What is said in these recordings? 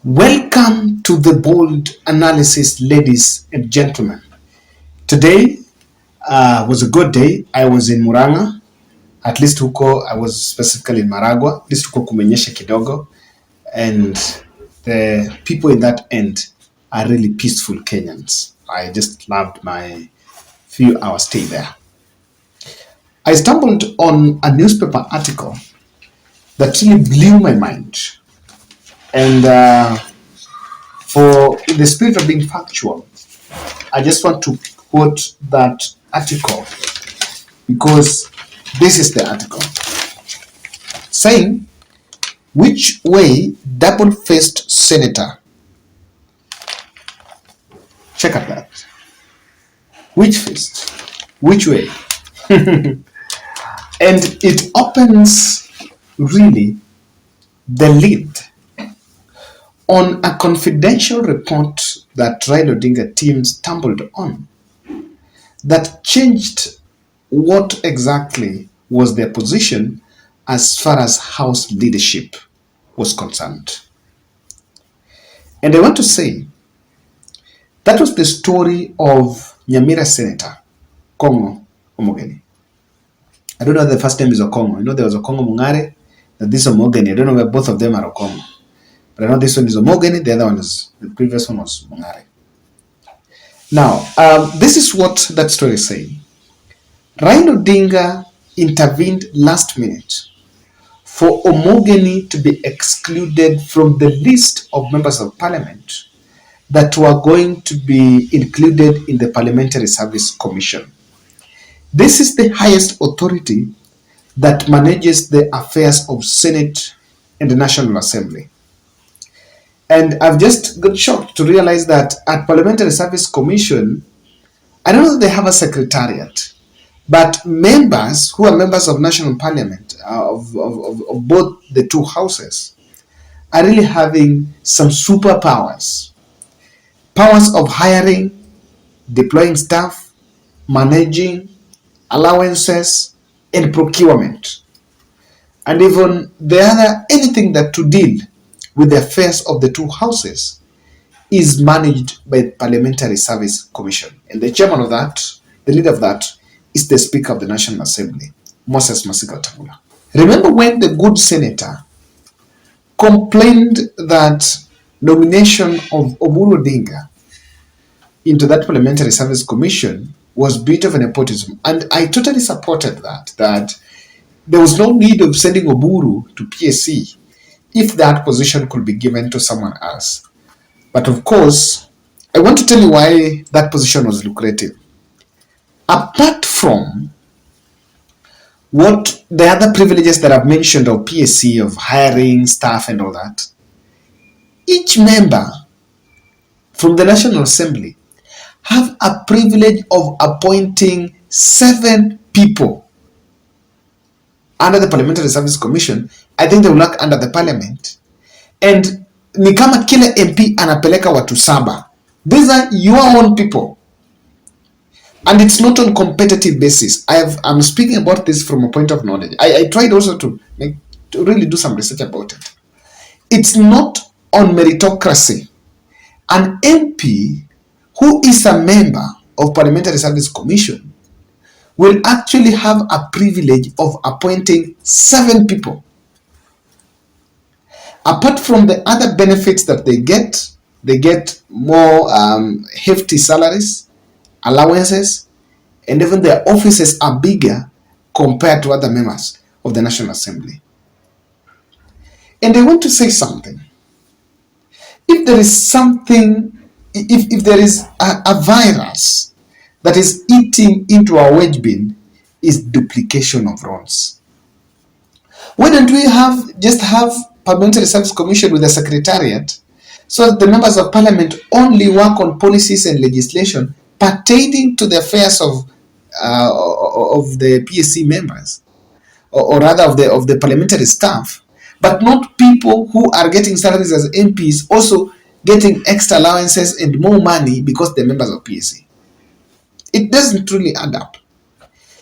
Welcome to the bold analysis, ladies and gentlemen. Today was a good day. I was in Murang'a, at least huko. I was specifically in Maragua, at least huko kumenyesha kidogo, and the people in that end are really peaceful Kenyans. I just loved my few hours stay there. I stumbled on a newspaper article that really blew my mind, and for in the spirit of being factual, I just want to quote that article because this is the article saying, which way double-faced senator, check out that, which fist, which way? And it opens really the lid on a confidential report that Raila Odinga team stumbled on that changed what exactly was their position as far as House leadership was concerned. And I want to say that was the story of Nyamira Senator Kongo Omogeni. I don't know if the first name is Okongo. I know there was Okongo Mungare, that this Omogeni. I don't know where both of them are Okongo. But I know this one is Omogeni, the other one is, the previous one was Mungare. Now, this is what that story is saying. Raila Odinga intervened last minute for Omogeni to be excluded from the list of members of parliament that were going to be included in the Parliamentary Service Commission. This is the highest authority that manages the affairs of Senate and the National Assembly. And I've just got shocked to realize that at Parliamentary Service Commission, I don't know if they have a secretariat, but members who are members of National Parliament, of both the two houses, are really having some superpowers. Powers of hiring, deploying staff, managing, allowances, and procurement. And even the other, anything that to deal with the affairs of the two houses is managed by the Parliamentary Service Commission. And the chairman of that, the leader of that, is the Speaker of the National Assembly, Moses Wetangula. Remember when the good senator complained that nomination of Oduor into that Parliamentary Service Commission was a bit of a nepotism, and I totally supported that there was no need of sending Oduor to PSC if that position could be given to someone else. But of course, I want to tell you why that position was lucrative. Apart from what the other privileges that I've mentioned of PSC, of hiring staff and all that, each member from the National Assembly have a privilege of appointing 7 people under the Parliamentary Service Commission. I think they will work under the parliament. And ni kama kila MP anapeleka watu 7. These are your own people. And it's not on competitive basis. I'm speaking about this from a point of knowledge. I tried also to really do some research about it. It's not on meritocracy. An MP who is a member of Parliamentary Service Commission will actually have a privilege of appointing 7 people. Apart from the other benefits that they get more hefty salaries, allowances, and even their offices are bigger compared to other members of the National Assembly. And I want to say something. If there is something, if there is a virus that is eating into our wage bin, is duplication of roles. Why don't we just have Parliamentary Service Commission with a secretariat so that the members of parliament only work on policies and legislation pertaining to the affairs of the PSC members, or rather of the parliamentary staff, but not people who are getting salaries as MPs also getting extra allowances and more money because they're members of PSC. It doesn't really add up.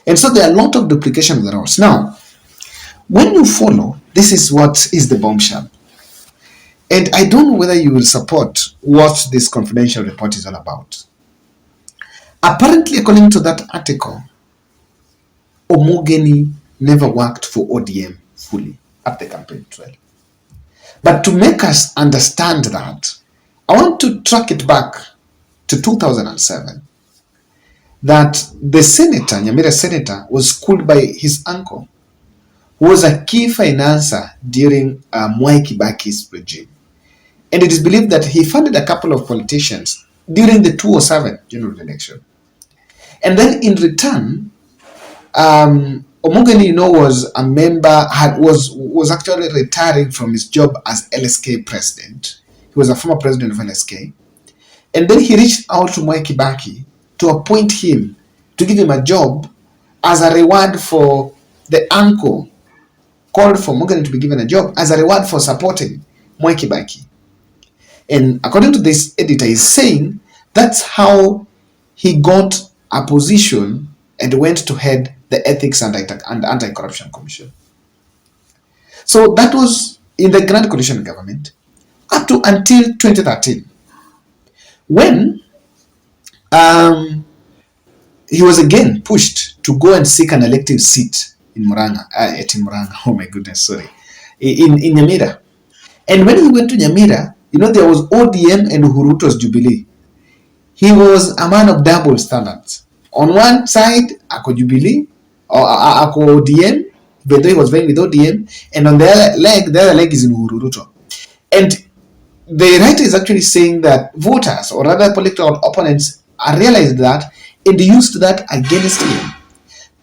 And so there are a lot of duplication of the roles. Now, when you follow, this is what is the bombshell. And I don't know whether you will support what this confidential report is all about. Apparently, according to that article, Omogeni never worked for ODM fully at the campaign trail. But to make us understand that, I want to track it back to 2007, that the senator, Nyamira senator, was schooled by his uncle, who was a key financer during Mwai Kibaki's regime. And it is believed that he funded a couple of politicians during the 2007 general election. And then in return, Omogeni, was a member, was actually retiring from his job as LSK president. He was a former president of LSK. And then he reached out to Mwai Kibaki to appoint him, to give him a job as a reward for the uncle called for Omogeni to be given a job as a reward for supporting Mwai Kibaki. And according to this editor, he's saying that's how he got a position and went to head the Ethics and Anti-Corruption Commission. So that was in the Grand Coalition government up to until 2013, when he was again pushed to go and seek an elective seat in Murang'a, oh my goodness, sorry, in Nyamira. And when he went to Nyamira, there was ODM and Uhuruto's Jubilee. He was a man of double standards. On one side, Ako Jubilee, or Ako ODM, but he was vying with ODM, and on the other leg is in Uhuruto. And the writer is actually saying that voters, or rather political opponents, realized that and used that against him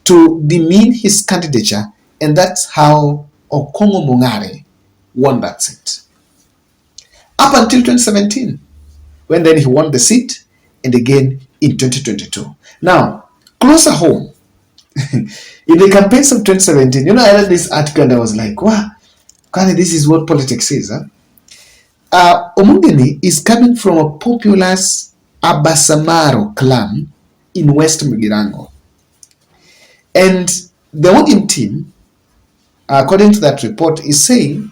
to demean his candidature, and that's how Okongo Mongare won that seat. Up until 2017, when then he won the seat, and again in 2022. Now, closer home, in the campaigns of 2017, I read this article and I was like, wow, this is what politics is. Omogeni is coming from a populous Abasamaro clan in West Mugirango. And the ODM team, according to that report, is saying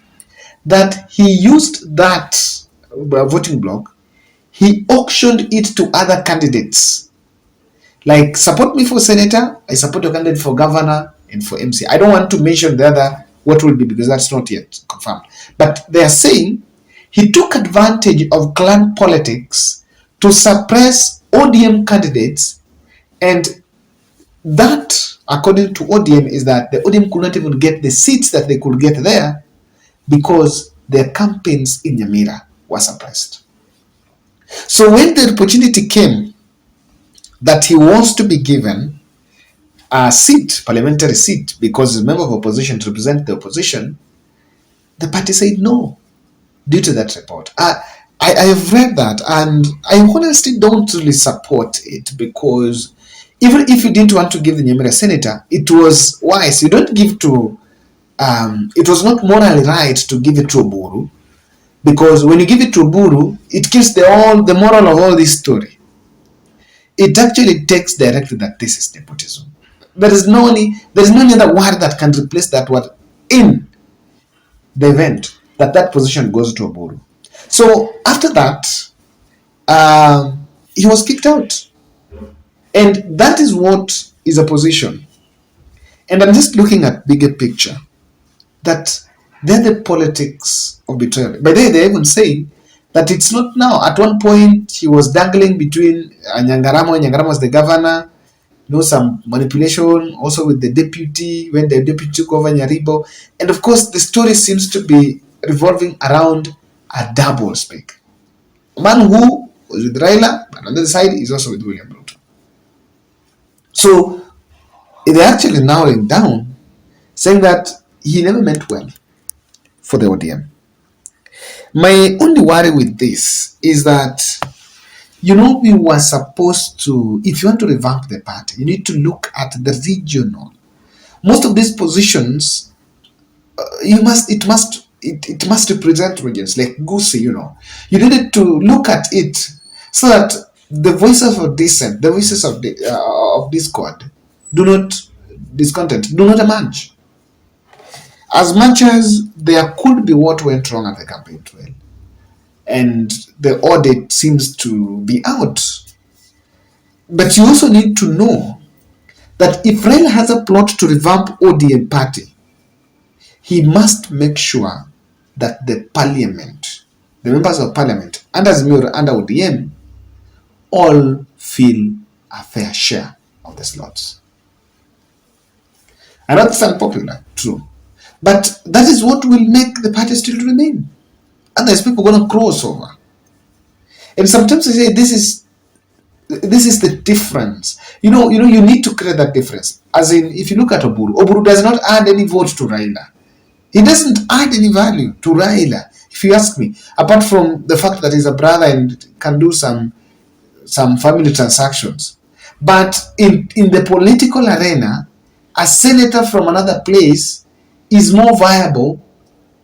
that he used that voting block, he auctioned it to other candidates. Like, support me for senator, I support your candidate for governor and for MC. I don't want to mention the other, what will be, because that's not yet confirmed. But they are saying he took advantage of clan politics to suppress ODM candidates, and that, according to ODM, is that the ODM could not even get the seats that they could get there because their campaigns in Nyamira were suppressed. So when the opportunity came that he wants to be given a seat, parliamentary seat, because he's a member of opposition to represent the opposition, the party said no, due to that report. I have read that, and I honestly don't really support it, because even if you didn't want to give the Nyamira senator, it was wise. You don't give to, it was not morally right to give it to Oburu, because when you give it to Oburu, it kills the moral of all this story. It actually takes directly that this is nepotism. There is no any other word that can replace that word in the event that position goes to Oburu. So after that, he was kicked out. And that is what is a position. And I'm just looking at bigger picture, that they're the politics of betrayal. By the way, they're even saying that it's not now. At one point, he was dangling between Nyangaramo. Nyangaramo was the governor. Some manipulation also with the deputy, when the deputy took over Nyaribo. And of course, the story seems to be revolving around a double speak. A man who was with Raila, but on the other side, is also with William Ruto. So they're actually narrowing down, saying that he never meant well for the ODM. My only worry with this is that, we were supposed to, if you want to revamp the party, you need to look at the regional. Most of these positions, it must represent regions, like Gusi, You needed to look at it so that the voices of dissent, the voices of discord, discontent, do not emerge. As much as there could be what went wrong at the campaign trail, and the audit seems to be out. But you also need to know that if Raila has a plot to revamp ODM party, he must make sure that the parliament, the members of parliament, under Azimio, under ODM, all feel a fair share of the slots. I know it's unpopular, true, but that is what will make the party still remain. Otherwise, people are going to cross over. And sometimes I say this is the difference. You need to create that difference. As in, if you look at Oburu does not add any vote to Raila. He doesn't add any value to Raila, if you ask me, apart from the fact that he's a brother and can do some family transactions. But in the political arena, a senator from another place is more viable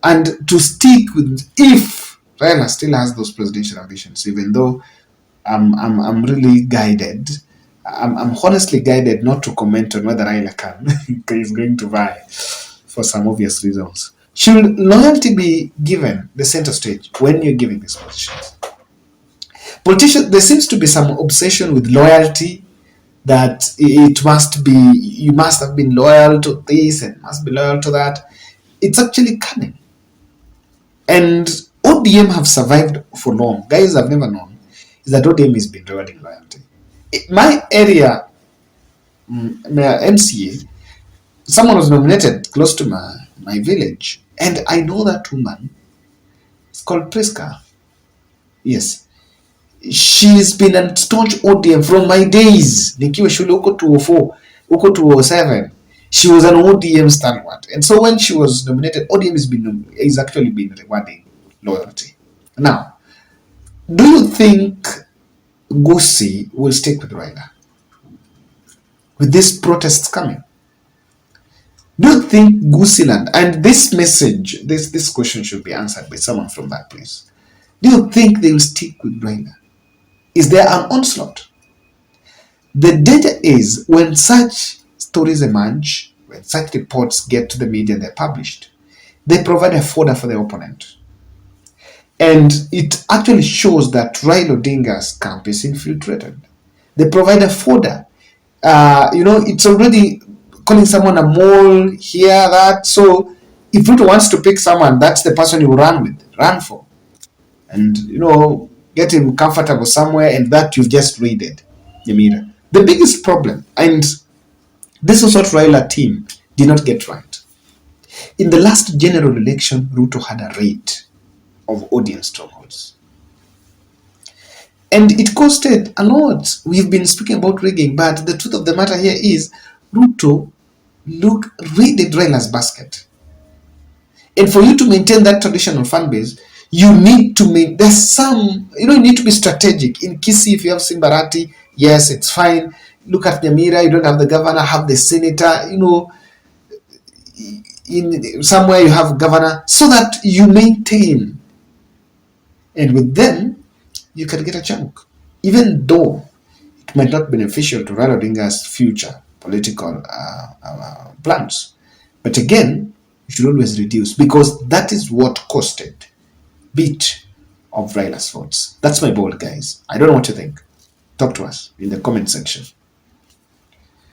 and to stick with, if Raila still has those presidential ambitions, even though I'm really guided. I'm honestly guided not to comment on whether Raila is going to vie for some obvious reasons. Should loyalty be given the center stage when you're giving these positions? Politicians, there seems to be some obsession with loyalty, that it must be, you must have been loyal to this and must be loyal to that. It's actually cunning. And ODM have survived for long. Guys have never known is that ODM has been rewarding loyalty. My area, MCA, someone was nominated close to my village, and I know that woman. It's called Priska. Yes. She's been a staunch ODM from my days. Nikiwa shule huko 204, huko 207. She was an ODM stalwart. And so when she was nominated, ODM is actually been rewarding loyalty. Now, do you think Gusii will stick with Raila? With these protests coming? Do you think Gusii land, and this message, this question should be answered by someone from that place. Do you think they will stick with Raila? Is there an onslaught? The danger is when such stories emerge, when such reports get to the media, they're published, they provide a fodder for the opponent. And it actually shows that Raila Odinga's camp is infiltrated. They provide a fodder. It's already calling someone a mole, here, that. So if Ruto wants to pick someone, that's the person you run for. And, get him comfortable somewhere, and that you've just raided Nyamira. The biggest problem, and this is what Raila team did not get right. In the last general election, Ruto had a raid of audience strongholds. And it costed a lot. We've been speaking about rigging, but the truth of the matter here is Ruto raided Raila's basket. And for you to maintain that traditional fan base, you need to make, you need to be strategic. In Kisii, if you have Simbarati, yes, it's fine. Look at Nyamira, you don't have the governor, have the senator, in somewhere you have governor, so that you maintain. And with them, you can get a chunk. Even though it might not be beneficial to Raila Odinga's future political plans. But again, you should always reduce, because that is what costed bit of Raila's votes. That's my bold, guys. I don't know what you think. Talk to us in the comment section.